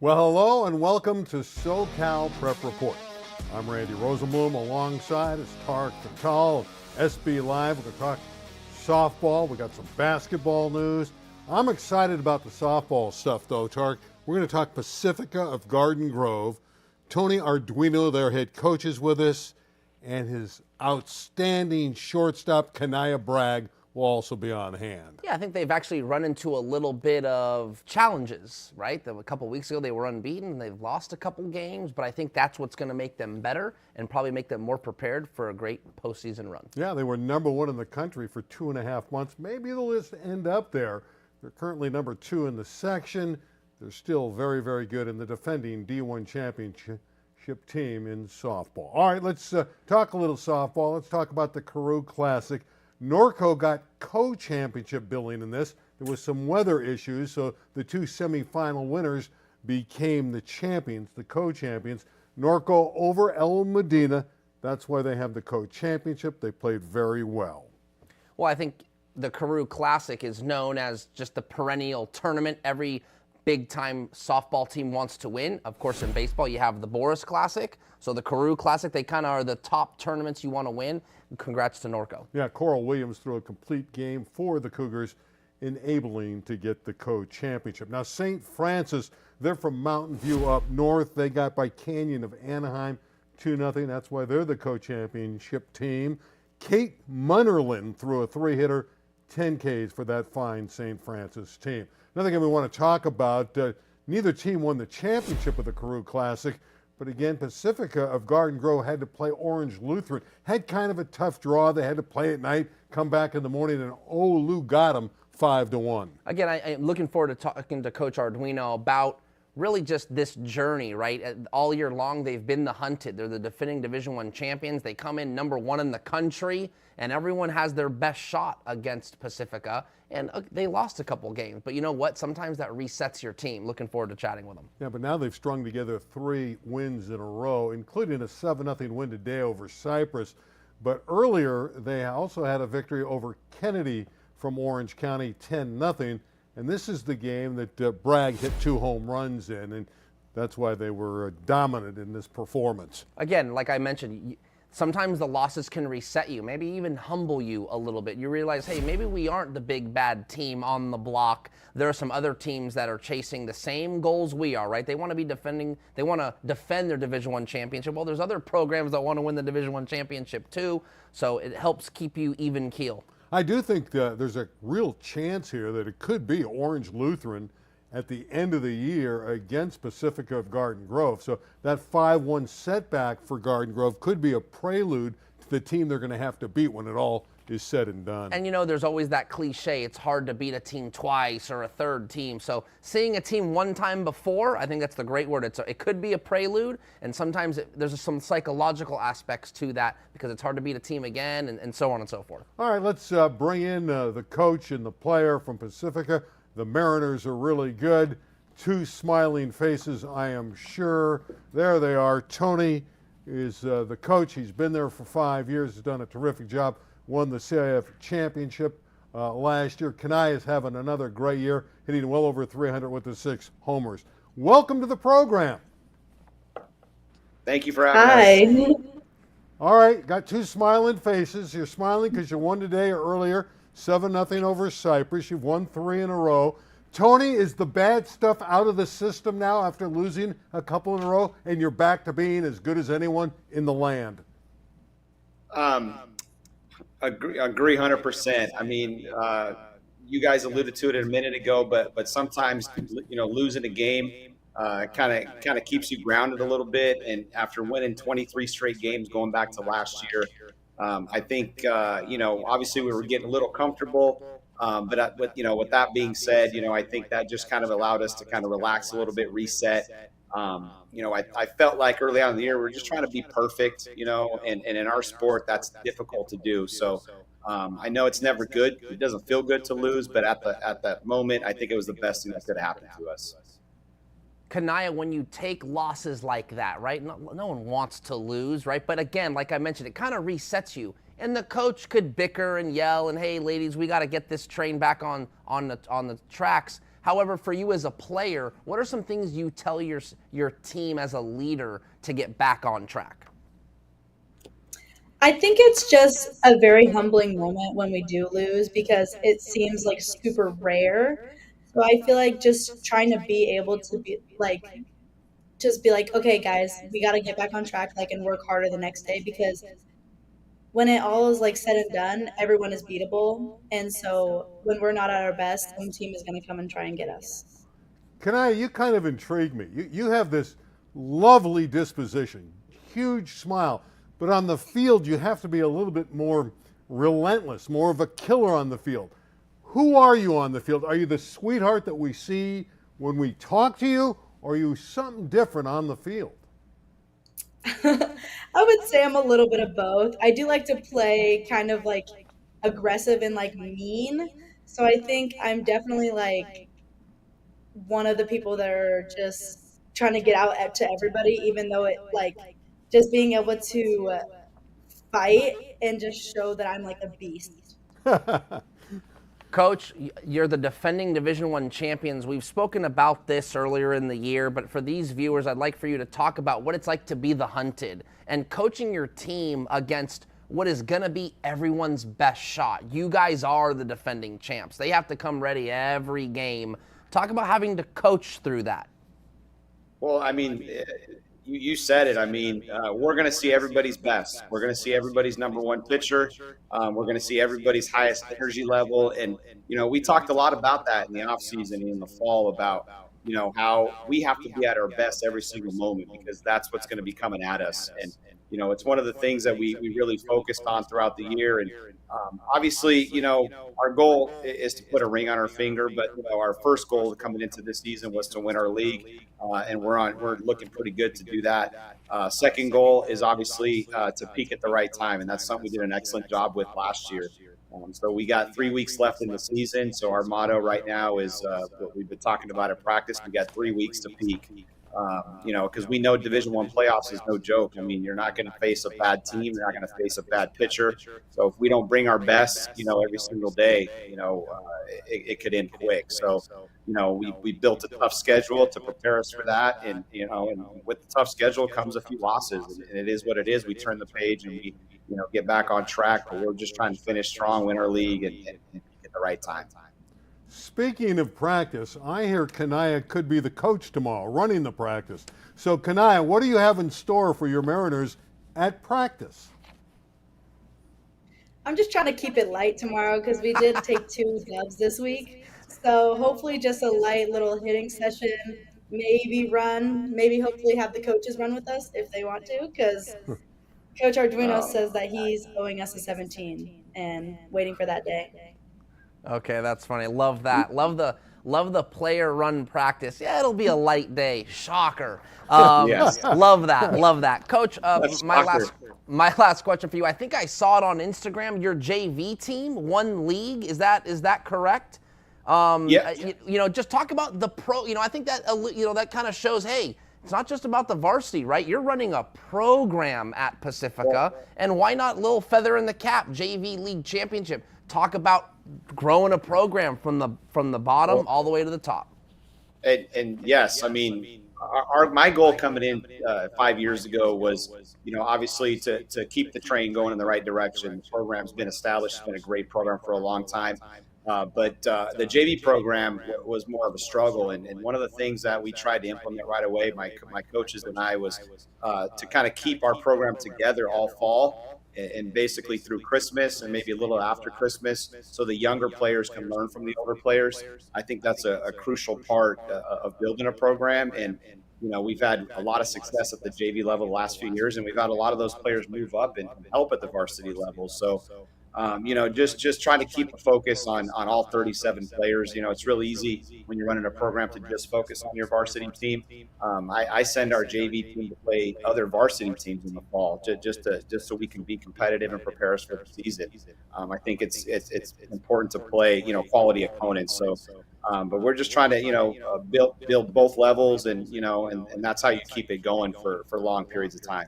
Well, hello and welcome to SoCal Prep Report. I'm Randy Rosenblum. Alongside is Tarek of SB Live. We're going to talk softball. We got some basketball news. I'm excited about the softball stuff, though, Tarek. We're going to talk Pacifica of Garden Grove. Tony Arduino, their head coach, is with us, and his outstanding shortstop, Kaniya Bragg, will also be on hand. Yeah, I think they've actually run into a little bit of challenges, right? A couple weeks ago they were unbeaten. They've lost a couple games, but I think that's what's going to make them better and probably make them more prepared for a great postseason run. Yeah, they were number one in the country for 2.5 months. Maybe they'll just end up there. They're currently number 2 in the section. They're still very, very good in the defending D1 championship team in softball. All right, let's talk a little softball. Let's talk about the Carew Classic. Norco got co-championship billing in this. There was some weather issues, so the 2 semifinal winners became the champions, the co-champions. Norco over El Medina. That's why they have the co-championship. They played very well. Well, I think the Carew Classic is known as just the perennial tournament every big-time softball team wants to win. Of course, in baseball, you have the Boris Classic. So the Carew Classic, they kind of are the top tournaments you want to win. Congrats to Norco. Yeah, Coral Williams threw a complete game for the Cougars, enabling to get the co-championship. Now, St. Francis, they're from Mountain View up north. They got by Canyon of Anaheim 2-0. That's why they're the co-championship team. Kate Munnerlin threw a 3-hitter, 10 Ks for that fine St. Francis team. Another game we want to talk about, neither team won the championship of the Carew Classic, but again, Pacifica of Garden Grove had to play Orange Lutheran. Had kind of a tough draw. They had to play at night, come back in the morning, and Lou got them 5-1. Again, I'm looking forward to talking to Coach Arduino about really just this journey, right? All year long, they've been the hunted. They're the defending Division I champions. They come in number 1 in the country, and everyone has their best shot against Pacifica. And they lost a couple games. But you know what? Sometimes that resets your team. Looking forward to chatting with them. Yeah, but now they've strung together 3 wins in a row, including a 7-0 win today over Cypress. But earlier, they also had a victory over Kennedy from Orange County, 10-0. And this is the game that Bragg hit 2 home runs in, and that's why they were dominant in this performance. Again, like I mentioned, sometimes the losses can reset you, maybe even humble you a little bit. You realize, hey, maybe we aren't the big bad team on the block. There are some other teams that are chasing the same goals we are, right? They want to be defending, they want to defend their Division I championship. Well, there's other programs that want to win the Division I championship too, so it helps keep you even keel. I do think there's a real chance here that it could be Orange Lutheran at the end of the year against Pacifica of Garden Grove. So that 5-1 setback for Garden Grove could be a prelude to the team they're going to have to beat when it all is said and done. And you know, there's always that cliche, it's hard to beat a team twice or a third team. So seeing a team one time before, I think that's the great word. It could be a prelude, and sometimes there's some psychological aspects to that because it's hard to beat a team again, and so on and so forth. All right, let's bring in the coach and the player from Pacifica. The Mariners are really good. 2 smiling faces, I am sure. There they are. Tony is the coach. He's been there for 5 years. He's done a terrific job. Won the CIF championship last year. Kaniya is having another great year, hitting well over 300 with the 6 homers. Welcome to the program. Thank you for having us. All right, got 2 smiling faces. You're smiling because you won today or earlier, 7-0 over Cypress. You've won 3 in a row. Tony, is the bad stuff out of the system now after losing a couple in a row, and you're back to being as good as anyone in the land? Agree 100%. I mean, you guys alluded to it a minute ago, but sometimes, you know, losing a game kind of keeps you grounded a little bit. And after winning 23 straight games going back to last year, I think you know, obviously we were getting a little comfortable. But you know, with that being said, you know, I think that just kind of allowed us to kind of relax a little bit, reset. You know, I felt like early on in the year, we were just trying to be perfect, you know, and in our sport, that's difficult to do. So I know it's never good. It doesn't feel good to lose, but at that moment, I think it was the best thing that could happen to us. Kaniya, when you take losses like that, right? No one wants to lose, right? But again, like I mentioned, it kind of resets you. and the coach could bicker and yell and, hey, ladies, we got to get this train back on the tracks. However, for you as a player, what are some things you tell your team as a leader to get back on track? I think it's just a very humbling moment when we do lose because it seems like super rare. So I feel like just trying to be able to be like, just be like, okay, guys, we got to get back on track, like, and work harder the next day because when it all is like said and done, everyone is beatable. And so when we're not at our best, some team is going to come and try and get us. Kaniya, you kind of intrigue me. You have this lovely disposition, huge smile, but on the field you have to be a little bit more relentless, more of a killer on the field. Who are you on the field? Are you the sweetheart that we see when we talk to you, or are you something different on the field? I would say I'm a little bit of both. I do like to play kind of like aggressive and like mean. So I think I'm definitely like one of the people that are just trying to get out to everybody, even though it like just being able to fight and just show that I'm like a beast. Coach, you're the defending Division I champions. We've spoken about this earlier in the year, but for these viewers, I'd like for you to talk about what it's like to be the hunted and coaching your team against what is going to be everyone's best shot. You guys are the defending champs. They have to come ready every game. Talk about having to coach through that. Well, I mean, you said it. I mean, we're going to see everybody's best. We're going to see everybody's number one pitcher. We're going to see everybody's highest energy level. And, you know, we talked a lot about that in the offseason and in the fall about, you know, how we have to be at our best every single moment because that's what's going to be coming at us. And, you know, it's one of the things that we really focused on throughout the year. And obviously, you know, our goal is to put a ring on our finger, but you know, our first goal coming into this season was to win our league, and we're looking pretty good to do that. Second goal is obviously to peak at the right time, and that's something we did an excellent job with last year. So we got 3 weeks left in the season. So our motto right now is what we've been talking about at practice. We got 3 weeks to peak. You know, because we know Division I playoffs is no joke. I mean, you're not going to face a bad team. You're not going to face a bad pitcher. So if we don't bring our best, you know, every single day, you know, it could end quick. So, you know, we built a tough schedule to prepare us for that. And, you know, and with the tough schedule comes a few losses. And it is what it is. We turn the page and we, you know, get back on track. But we're just trying to finish strong, win our league, and at the right time. Speaking of practice, I hear Kaniya could be the coach tomorrow, running the practice. So Kaniya, what do you have in store for your Mariners at practice? I'm just trying to keep it light tomorrow because we did take 2 dubs this week. So hopefully just a light little hitting session, maybe hopefully have the coaches run with us if they want to, because Coach Arduino says that he's owing us a 17 and waiting for that day. Okay, that's funny. Love that. Love the player run practice. Yeah, it'll be a light day. Shocker. Yes. Love that. Love that. Coach, my shocker. last question for you. I think I saw it on Instagram. Your JV team won league. Is that correct? Yeah. You know, just talk about the pro. You know, I think that that kind of shows. Hey, it's not just about the varsity, right? You're running a program at Pacifica, and why not little feather in the cap? JV league championship. Talk about growing a program from the bottom all the way to the top. And yes, I mean, my goal coming in 5 years ago was, you know, obviously to keep the train going in the right direction. The program's been established. It's been a great program for a long time. But the JV program was more of a struggle. And one of the things that we tried to implement right away, my coaches and I, was to kind of keep our program together all fall. And basically through Christmas and maybe a little after Christmas, so the younger players can learn from the older players. I think that's a crucial part of building a program. And, you know, we've had a lot of success at the JV level the last few years, and we've had a lot of those players move up and help at the varsity level. So, you know, just trying to keep a focus on all 37 players. You know, it's really easy when you're running a program to just focus on your varsity team. I send our JV team to play other varsity teams in the fall, just so we can be competitive and prepare us for the season. I think it's important to play, you know, quality opponents. So, but we're just trying to, you know, build both levels, and you know, and that's how you keep it going for long periods of time.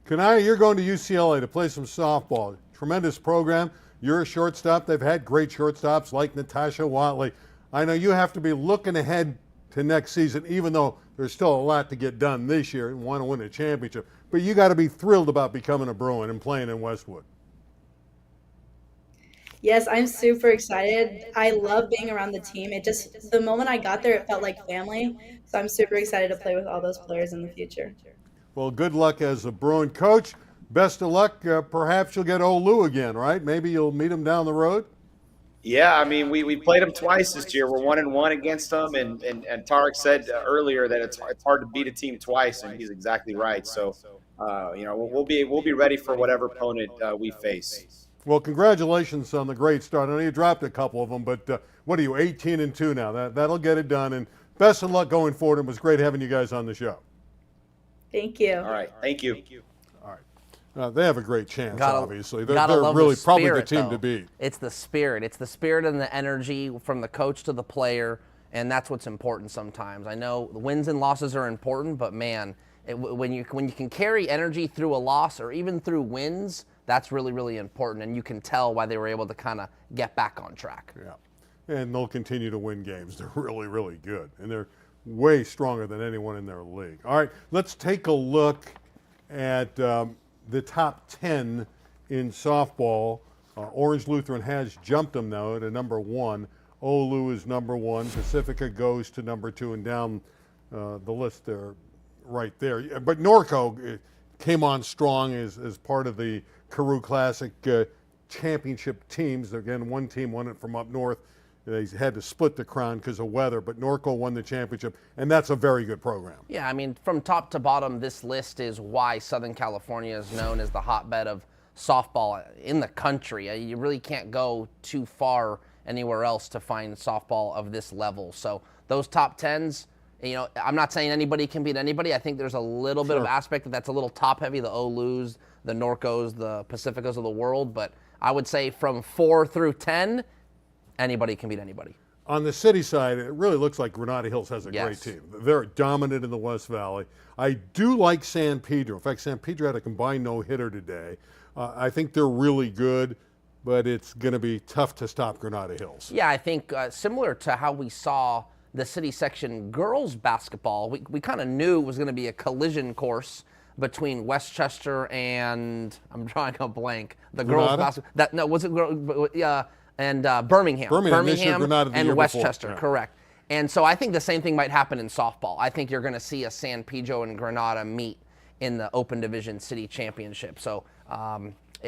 Kaniya, you're going to UCLA to play some softball. tremendous program. You're a shortstop. They've had great shortstops like Natasha Watley. I know you have to be looking ahead to next season, even though there's still a lot to get done this year and want to win a championship. But you got to be thrilled about becoming a Bruin and playing in Westwood. Yes, I'm super excited. I love being around the team. The moment I got there, it felt like family. So I'm super excited to play with all those players in the future. Well, good luck as a Bruin coach. Best of luck. Perhaps you'll get old Lou again, right? Maybe you'll meet him down the road. Yeah, I mean, we played them twice this year. We're 1-1 against them, and Tarek said earlier that it's hard to beat a team twice, and he's exactly right. So, we'll be ready for whatever opponent we face. Well, congratulations on the great start. I know you dropped a couple of them, but what are you, 18-2 now? That'll get it done, and best of luck going forward. It was great having you guys on the show. Thank you. All right, thank you. All right. They have a great chance, obviously. They're love really the probably spirit, the team though. to beat. It's the spirit. It's the spirit and the energy from the coach to the player, and that's what's important sometimes. I know the wins and losses are important, but man, when you can carry energy through a loss or even through wins, that's really, really important, and you can tell why they were able to kind of get back on track. Yeah, and they'll continue to win games. They're really, really good, and they're way stronger than anyone in their league. All right, let's take a look at the top 10 in softball. Orange Lutheran has jumped them now to number 1. Olu is number 1. Pacifica goes to number 2, and down the list there, right there. But Norco came on strong as part of the Carew Classic championship teams. Again, one team won it from up north. They had to split the crown because of weather, but Norco won the championship, and that's a very good program. Yeah, I mean, from top to bottom, this list is why Southern California is known as the hotbed of softball in the country. You really can't go too far anywhere else to find softball of this level. So those top 10s, I'm not saying anybody can beat anybody. I think there's a little bit of aspect that's a little top heavy, the Olus, the Norcos, the Pacificas of the world, but I would say from 4 through 10, anybody can beat anybody. On the city side, it really looks like Granada Hills has a great team. They're dominant in the West Valley. I do like San Pedro. In fact, San Pedro had a combined no-hitter today. I think they're really good, but it's going to be tough to stop Granada Hills. Yeah, I think similar to how we saw the city section girls basketball, we kind of knew it was going to be a collision course between Westchester and, I'm drawing a blank, the girls basketball. And Birmingham and Westchester, correct. And so I think the same thing might happen in softball. I think you're going to see a San Pedro and Granada meet in the Open Division City Championship. So,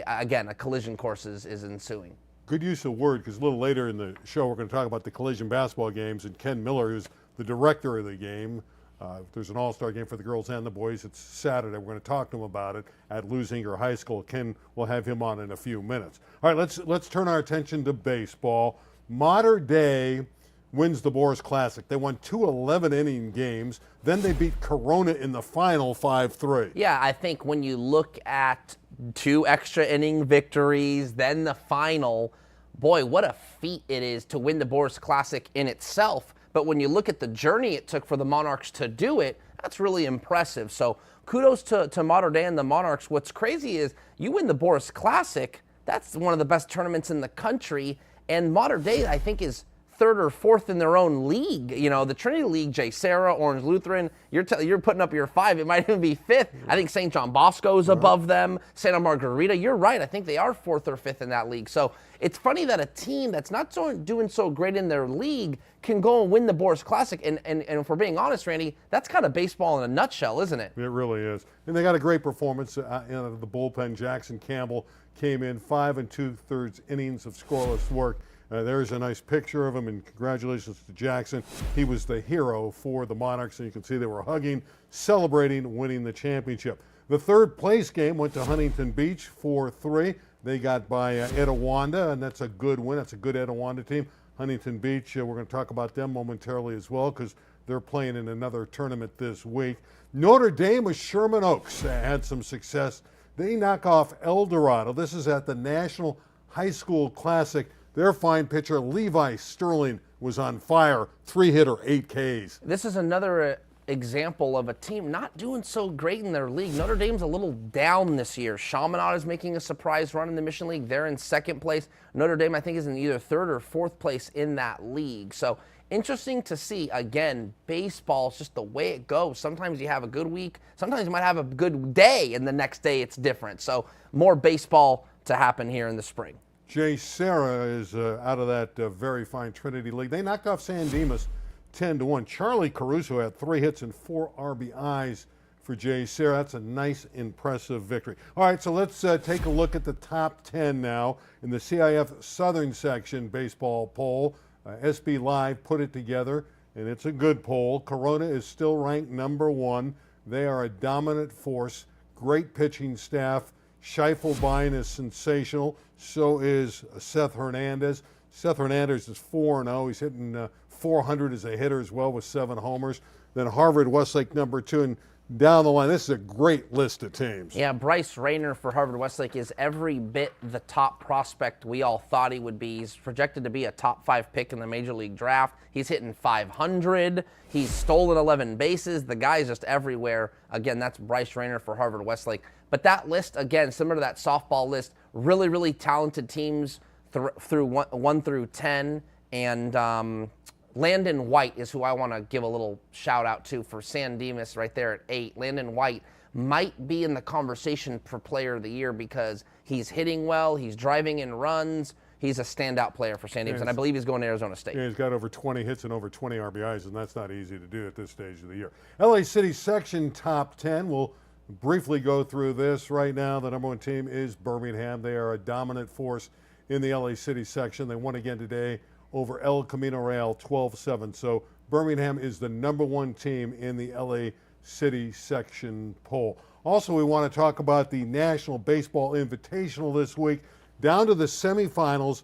again, a collision course is ensuing. Good use of word, because a little later in the show we're going to talk about the collision basketball games, and Ken Miller, who's the director of the game. If there's an all-star game for the girls and the boys, it's Saturday. We're going to talk to him about it at Lusinger High School. Ken will have him on in a few minutes. All right, let's turn our attention to baseball. Modern Day wins the Boris Classic. They won 2 11-inning games. Then they beat Corona in the final 5-3. Yeah, I think when you look at 2 extra inning victories, then the final, boy, what a feat it is to win the Boris Classic in itself. But when you look at the journey it took for the Monarchs to do it, that's really impressive. So kudos to Modern Day and the Monarchs. What's crazy is you win the Boris Classic, that's one of the best tournaments in the country. And Modern Day, I think, is 3rd or 4th in their own league. The Trinity League, J. Sarah, Orange Lutheran, you're putting up your 5. It might even be 5th. I think St. John Bosco's above them. Santa Margarita, you're right. I think they are 4th or 5th in that league. So it's funny that a team that's not doing so great in their league can go and win the Boris Classic. And if we're being honest, Randy, that's kind of baseball in a nutshell, isn't it? It really is. And they got a great performance out of the bullpen. Jackson Campbell came in 5 2/3 innings of scoreless work. There's a nice picture of him, and congratulations to Jackson. He was the hero for the Monarchs, and you can see they were hugging, celebrating, winning the championship. The 3rd place game went to Huntington Beach 4-3. They got by Etiwanda, and that's a good win. That's a good Etiwanda team. Huntington Beach, we're going to talk about them momentarily as well, because they're playing in another tournament this week. Notre Dame with Sherman Oaks had some success. They knock off El Dorado. This is at the National High School Classic. Their fine pitcher, Levi Sterling, was on fire. 3-hitter, 8 Ks. This is another example of a team not doing so great in their league. Notre Dame's a little down this year. Chaminade is making a surprise run in the Mission League. They're in second place. Notre Dame, I think, is in either third or fourth place in that league. So interesting to see. Again, baseball is just the way it goes. Sometimes you have a good week. Sometimes you might have a good day, and the next day it's different. So more baseball to happen here in the spring. Jay Serra is out of that very fine Trinity League. They knocked off San Dimas 10-1. Charlie Caruso had 3 hits and 4 RBIs for Jay Serra. That's a nice, impressive victory. All right, so let's take a look at the top 10 now in the CIF Southern Section baseball poll. SB Live put it together, and it's a good poll. Corona is still ranked number 1. They are a dominant force. Great pitching staff. Scheiffelbein is sensational. So is Seth Hernandez. Seth Hernandez is 4-0. He's hitting 400 as a hitter as well with 7 homers. Then Harvard Westlake number 2, and down the line, this is a great list of teams. Yeah, Bryce Rayner for Harvard Westlake is every bit the top prospect we all thought he would be. He's projected to be a top 5 pick in the Major League Draft. He's hitting 500. He's stolen 11 bases. The guy's just everywhere. Again, that's Bryce Rayner for Harvard Westlake. But that list, again, similar to that softball list, really, really talented teams through 1 through 10. And Landon White is who I want to give a little shout out to for San Dimas right there at 8. Landon White might be in the conversation for player of the year because he's hitting well, he's driving in runs, he's a standout player for San Dimas, and I believe he's going to Arizona State. Yeah, he's got over 20 hits and over 20 RBIs, and that's not easy to do at this stage of the year. LA City Section top 10. We'll briefly go through this right now. The number 1 team is Birmingham. They are a dominant force in the LA City Section. They won again today over El Camino Real 12-7. So Birmingham is the number 1 team in the LA City Section poll. Also, we want to talk about the National Baseball Invitational this week. Down to the semifinals.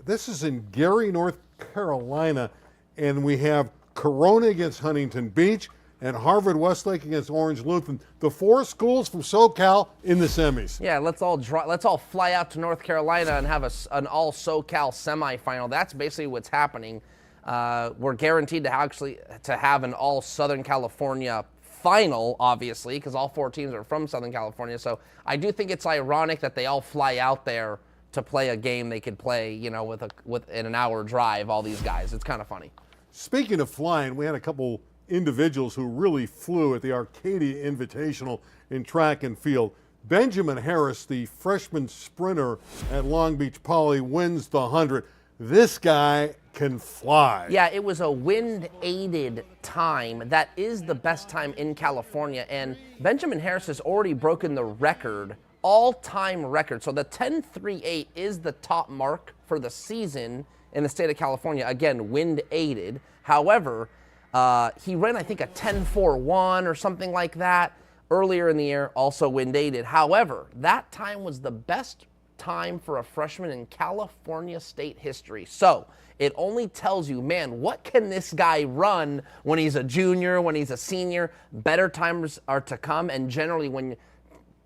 This is in Gary, North Carolina, and we have Corona against Huntington Beach and Harvard Westlake against Orange Lutheran. The 4 schools from SoCal in the semis. Yeah, let's all fly out to North Carolina and have an all SoCal semifinal. That's basically what's happening. We're guaranteed to have an all Southern California final, obviously, because all 4 teams are from Southern California. So I do think it's ironic that they all fly out there to play a game they could play, in an hour drive. All these guys, it's kind of funny. Speaking of flying, we had a couple individuals who really flew at the Arcadia Invitational in track and field. Benjamin Harris, the freshman sprinter at Long Beach Poly, wins the 100. This guy can fly. Yeah, it was a wind-aided time. That is the best time in California, and Benjamin Harris has already broken the record, all-time record. So the 10.38 is the top mark for the season in the state of California. Again, wind-aided. However, he ran, I think, a 10.41 or something like that earlier in the year, also wind-aided. However, that time was the best time for a freshman in California state history. So it only tells you, man, what can this guy run when he's a junior, when he's a senior? Better times are to come, and generally when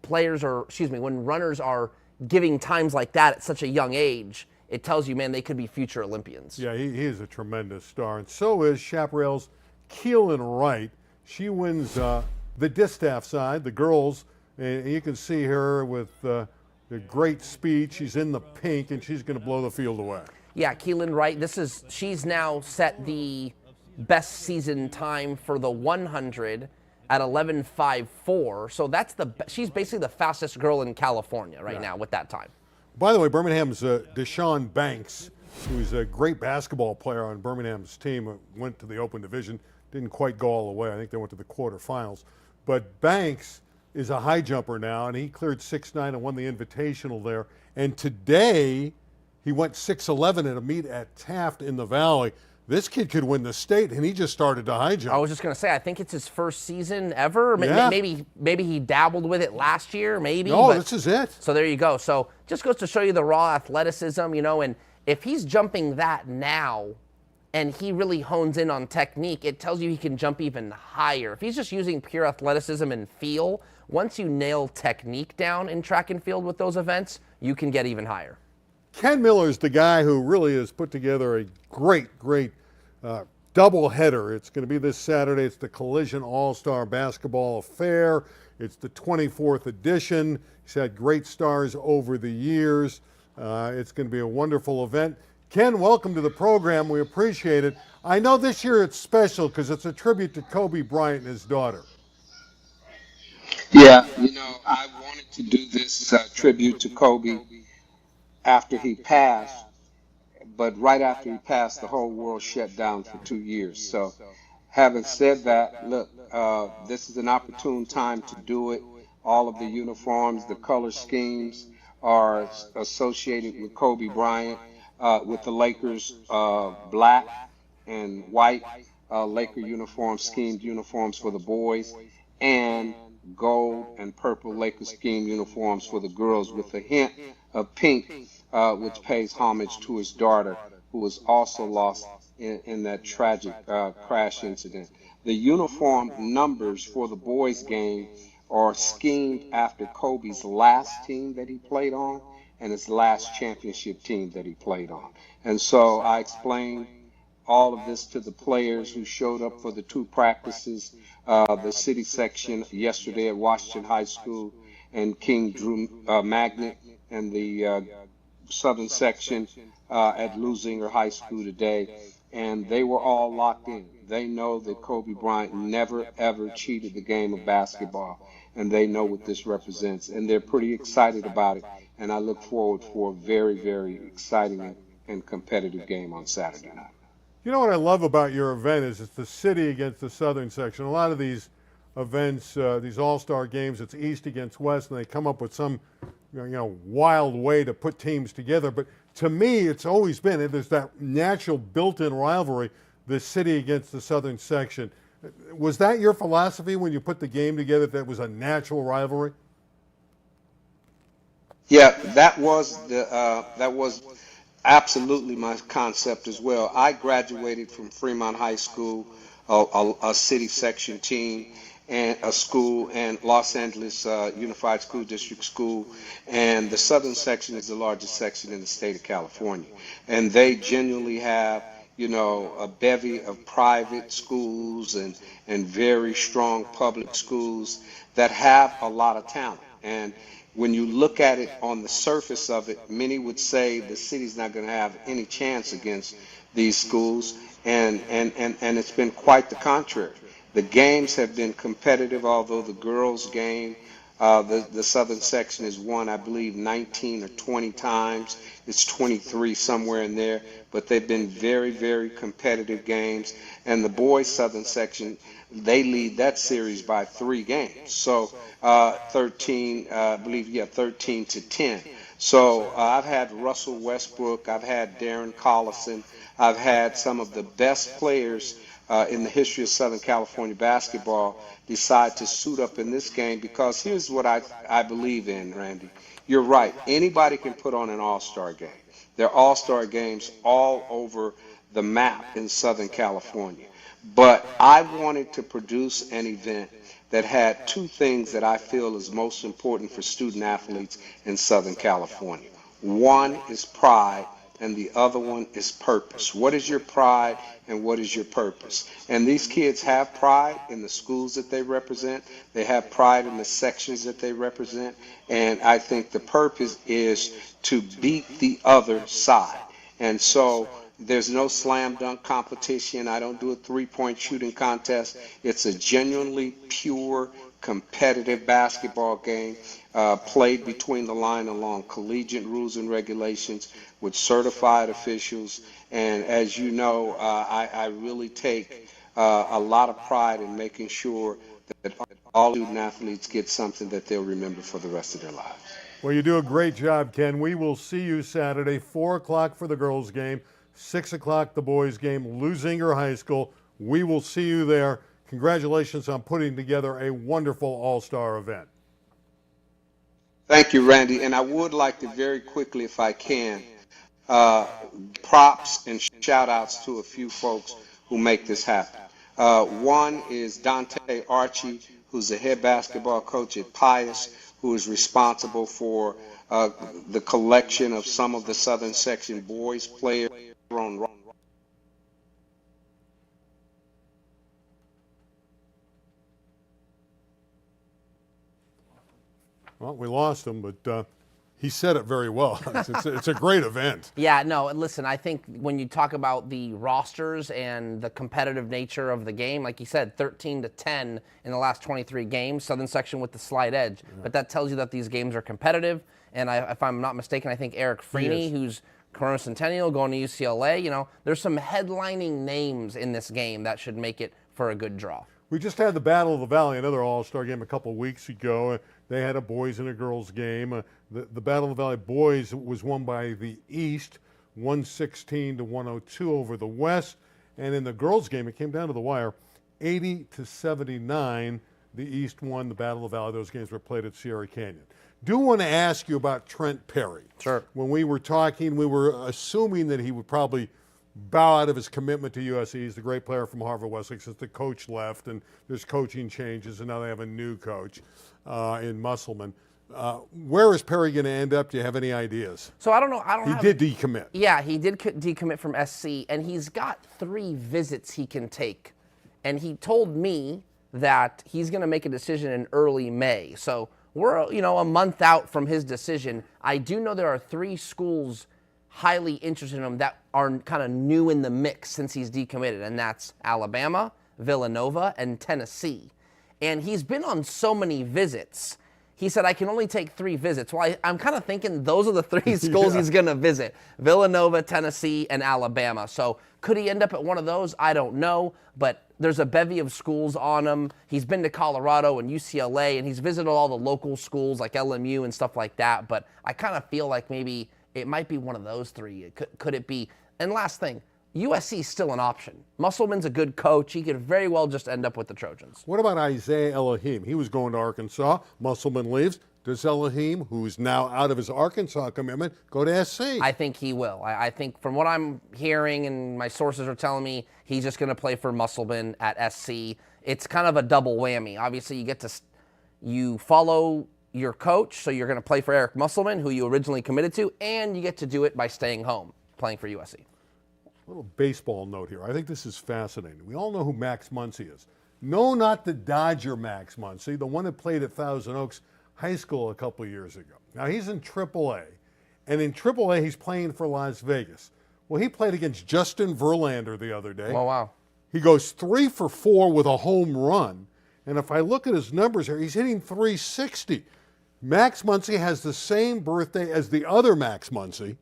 when runners are giving times like that at such a young age, it tells you, man, they could be future Olympians. Yeah, he is a tremendous star. And so is Chaparral's Keelan Wright. She wins the distaff side, the girls. And you can see her with the great speed. She's in the pink, and she's going to blow the field away. Yeah, Keelan Wright, she's now set the best season time for the 100 at 11.54. So she's basically the fastest girl in California right now with that time. By the way, Birmingham's Deshaun Banks, who's a great basketball player on Birmingham's team, went to the Open Division, didn't quite go all the way. I think they went to the quarterfinals. But Banks is a high jumper now, and he cleared 6'9" and won the Invitational there. And today, he went 6'11" at a meet at Taft in the Valley. This kid could win the state, and he just started to high jump. I was just going to say, I think it's his first season ever. Yeah. Maybe he dabbled with it last year, maybe. No, this is it. So there you go. So just goes to show you the raw athleticism, and if he's jumping that now and he really hones in on technique, it tells you he can jump even higher. If he's just using pure athleticism and feel, once you nail technique down in track and field with those events, you can get even higher. Ken Miller's the guy who really has put together a great doubleheader. It's going to be this Saturday. It's the Collision All-Star Basketball Affair. It's the 24th edition. He's had great stars over the years. It's going to be a wonderful event. Ken, welcome to the program. We appreciate it. I know this year it's special because it's a tribute to Kobe Bryant and his daughter. Yeah, I wanted to do this tribute to Kobe after he passed, but right after he passed, the whole world shut down for 2 years. So, having said that, look, this is an opportune time to do it. All of the uniforms, the color schemes are associated with Kobe Bryant, with the Lakers, black and white Laker uniforms, schemed uniforms for the boys, and gold and purple Lakers scheme uniforms for the girls, with a hint of pink, which pays homage to his daughter, who was also lost in that tragic crash incident. The uniform numbers for the boys' game are schemed after Kobe's last team that he played on and his last championship team that he played on. And so I explained all of this to the players who showed up for the 2 practices, the city section yesterday at Washington High School and King Drew Magnet, and the southern section at Lusinger High School today. And they were all locked in. They know that Kobe Bryant never, ever cheated the game of basketball, and they know what this represents. And they're pretty excited about it. And I look forward for a very, very exciting and competitive game on Saturday night. You know what I love about your event is it's the city against the southern section. A lot of these events, these all-star games, it's east against west, and they come up with some wild way to put teams together. But to me, it's always been, there's that natural built-in rivalry, the city against the southern section. Was that your philosophy when you put the game together, that was a natural rivalry? Yeah, that was absolutely my concept as well. I graduated from Fremont High School, a city section team, and a school, and Los Angeles Unified School District school, and the southern section is the largest section in the state of California. And they genuinely have, a bevy of private schools and very strong public schools that have a lot of talent. And when you look at it on the surface of it, many would say the city's not going to have any chance against these schools, and it's been quite the contrary. The games have been competitive, although the girls' game, the southern section has won, I believe, 19 or 20 times. It's 23 somewhere in there, but they've been very, very competitive games. And the boys' southern section, they lead that series by 3 games. So 13 to 10. So I've had Russell Westbrook, I've had Darren Collison, I've had some of the best players in the history of Southern California basketball decide to suit up in this game, because here's what I believe in, Randy. You're right. Anybody can put on an all-star game. There are all-star games all over the map in Southern California. But I wanted to produce an event that had 2 things that I feel is most important for student athletes in Southern California. One is pride, and the other one is purpose. What is your pride and what is your purpose? And these kids have pride in the schools that they represent. They have pride in the sections that they represent. And I think the purpose is to beat the other side. And so there's no slam dunk competition. I don't do a 3-point shooting contest. It's a genuinely pure, competitive basketball game played between the line along collegiate rules and regulations with certified officials. And as you know, I really take a lot of pride in making sure that all student athletes get something that they'll remember for the rest of their lives. Well, you do a great job, Ken. We will see you Saturday, 4 o'clock for the girls' game, 6 o'clock the boys' game, Lusinger High School. We will see you there. Congratulations on putting together a wonderful all-star event. Thank you, Randy. And I would like to very quickly, if I can, props and shout-outs to a few folks who make this happen. One is Dante Archie, who's the head basketball coach at Pius, who is responsible for the collection of some of the Southern Section boys players on Well, we lost him, but he said it very well. It's a great event. Yeah, no, listen, I think when you talk about the rosters and the competitive nature of the game, like you said, 13-10 in the last 23 games, Southern Section with the slight edge. Yeah. But that tells you that these games are competitive. And if I'm not mistaken, I think Eric Freeney, who's Corona Centennial, going to UCLA, there's some headlining names in this game that should make it for a good draw. We just had the Battle of the Valley, another all-star game a couple of weeks ago. They had a boys and a girls game. The Battle of the Valley boys was won by the East, 116-102 over the West. And in the girls game, it came down to the wire, 80-79. The East won the Battle of the Valley. Those games were played at Sierra Canyon. Do want to ask you about Trent Perry. Sure. When we were talking, we were assuming that he would probably bow out of his commitment to USC. He's the great player from Harvard-Westlake since the coach left, and there's coaching changes, and now they have a new coach in Musselman. Where is Perry going to end up? Do you have any ideas? So I don't know. He did decommit. Yeah, he did decommit from SC, and he's got 3 visits he can take. And he told me that he's going to make a decision in early May. So we're, a month out from his decision. I do know there are 3 schools highly interested in him that are kind of new in the mix since he's decommitted, and that's Alabama, Villanova, and Tennessee. And he's been on so many visits. He said, I can only take 3 visits. Well, I'm kind of thinking those are the 3 schools he's going to visit: Villanova, Tennessee, and Alabama. So could he end up at one of those? I don't know, but there's a bevy of schools on him. He's been to Colorado and UCLA, and he's visited all the local schools like LMU and stuff like that. But I kind of feel like maybe it might be one of those 3. Could it be? And last thing, USC is still an option. Musselman's a good coach. He could very well just end up with the Trojans. What about Isaiah Elohim? He was going to Arkansas. Musselman leaves. Does Elohim, who's now out of his Arkansas commitment, go to SC? I think he will. I think from what I'm hearing and my sources are telling me, he's just going to play for Musselman at SC. It's kind of a double whammy. Obviously, you follow your coach, so you're going to play for Eric Musselman, who you originally committed to, and you get to do it by staying home, playing for USC. A little baseball note here. I think this is fascinating. We all know who Max Muncy is. No, not the Dodger Max Muncy, the one that played at Thousand Oaks High School a couple years ago. Now, he's in AAA, and in AAA, he's playing for Las Vegas. Well, he played against Justin Verlander the other day. Oh, wow. He goes 3 for 4 with a home run, and if I look at his numbers here, he's hitting 360. Max Muncy has the same birthday as the other Max Muncy,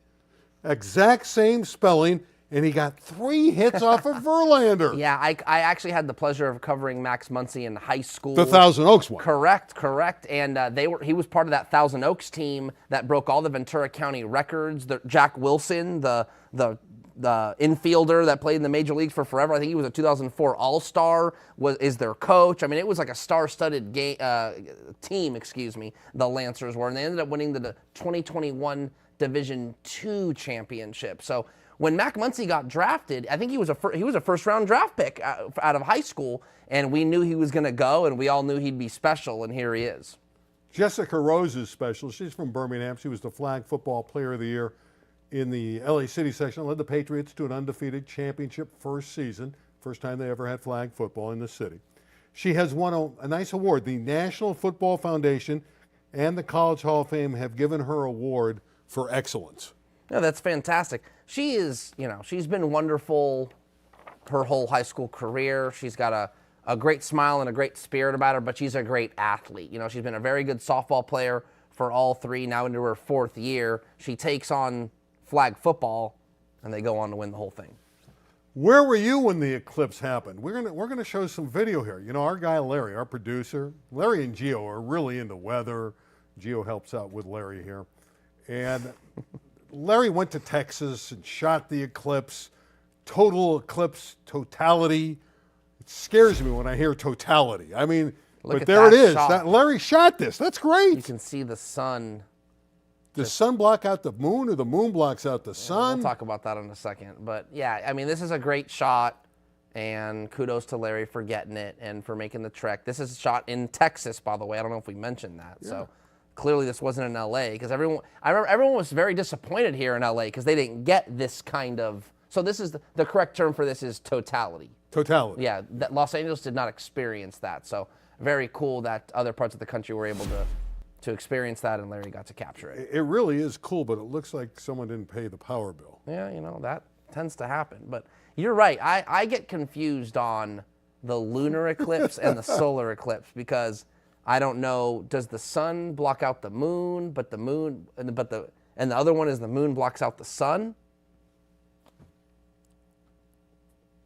exact same spelling, and he got 3 hits off of Verlander. Yeah, I actually had the pleasure of covering Max Muncy in high school. The Thousand Oaks one. Correct. And he was part of that Thousand Oaks team that broke all the Ventura County records. Jack Wilson, the infielder that played in the major leagues for forever. I think he was a 2004 All-Star, is their coach. I mean, it was like a star-studded team, the Lancers were. And they ended up winning the 2021 Division II championship. So when Mac Muncy got drafted, I think he was a first-round draft pick out of high school, and we knew he was going to go, and we all knew he'd be special, and here he is. Jessica Rose is special. She's from Birmingham. She was the flag football player of the year in the LA City section. Led the Patriots to an undefeated championship first season, first time they ever had flag football in the city. She has won a nice award. The National Football Foundation and the College Hall of Fame have given her award for excellence. Yeah, that's fantastic. She is, she's been wonderful her whole high school career. She's got a great smile and a great spirit about her, but she's a great athlete. She's been a very good softball player for all 3, now into her 4th year. She takes on flag football, and they go on to win the whole thing. Where were you when the eclipse happened? We're gonna show some video here. Our guy Larry, our producer, Larry and Gio are really into weather. Gio helps out with Larry here. And Larry went to Texas and shot the eclipse, total eclipse, totality. It scares me when I hear totality. I mean, but there it is. Larry shot this. That's great. You can see the sun. Does sun block out the moon, or the moon blocks out the sun? We'll talk about that in a second. But yeah, I mean, this is a great shot, and kudos to Larry for getting it and for making the trek. This is shot in Texas, by the way. I don't know if we mentioned that. Yeah. So clearly this wasn't in LA, because I remember everyone was very disappointed here in LA because they didn't get this kind of. So this is the correct term for this is totality. Totality. Yeah, that Los Angeles did not experience that. So very cool that other parts of the country were able to experience that, and Larry got to capture it. It really is cool, but it looks like someone didn't pay the power bill. Yeah, that tends to happen. But you're right. I get confused on the lunar eclipse and the solar eclipse because I don't know, does the sun block out the moon, but the other one is the moon blocks out the sun?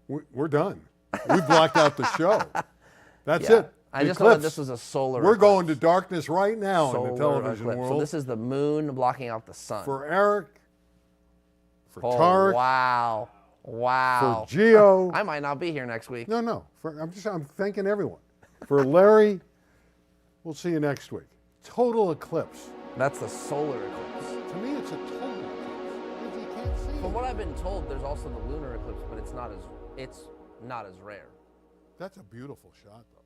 We're done. We blocked out the show. That's Yeah. it. I just know Eclipse. that this was a solar We're eclipse. going to darkness right now in the Solar television eclipse. world. So this is the moon blocking out the sun. For Eric, for Oh, Tarek, wow. for Gio. I might not be here next week. No. I'm thanking everyone. For Larry, we'll see you next week. Total eclipse. That's the solar eclipse. To me, it's a total eclipse. You can't see From it. what I've been told, there's also the lunar eclipse, but it's not as rare. That's a beautiful shot, though.